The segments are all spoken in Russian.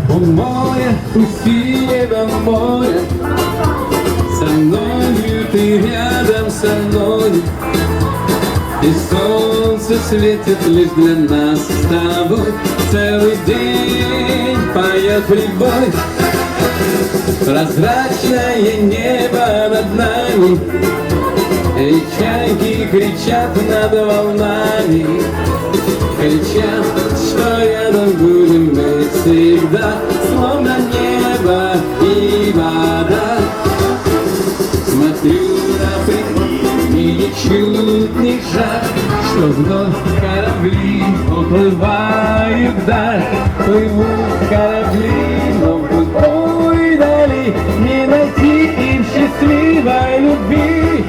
У моря, у синего моря, со мною ты рядом со мной. И солнце светит лишь для нас с тобой. Целый день поет прибой. Прозрачное небо над нами, и чайки кричат над волнами. Кричат, что рядом будем мы всегда, словно небо и вода. Смотрю на прибой и ничуть не жаль, что вновь корабли уплывают вдаль. Плывут корабли, но в глубокой дали не найти им счастливой любви.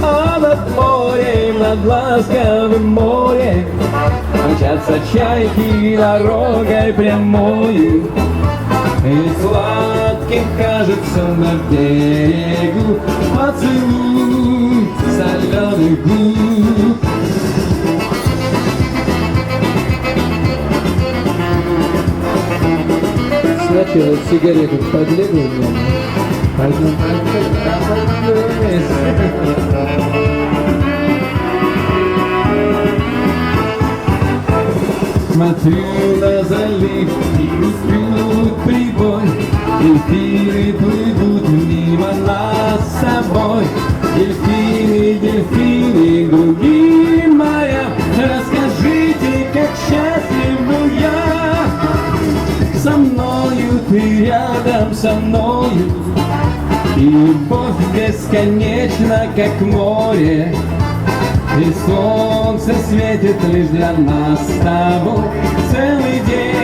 А над морем, над ласковым морем мчатся чайки дорогой прямою. И сладким кажется на берегу поцелуй соленых губ. Сначала сигарету подлегу мне. Пойдем Смотрю на залив, и пьют прибой, дельфины плывут мимо нас с собой. Дельфины, дельфины, глубин моя, расскажите, как счастлив был я. Со мною ты рядом со мною, и любовь бесконечна, как море. И солнце светит лишь для нас с тобой. Целый день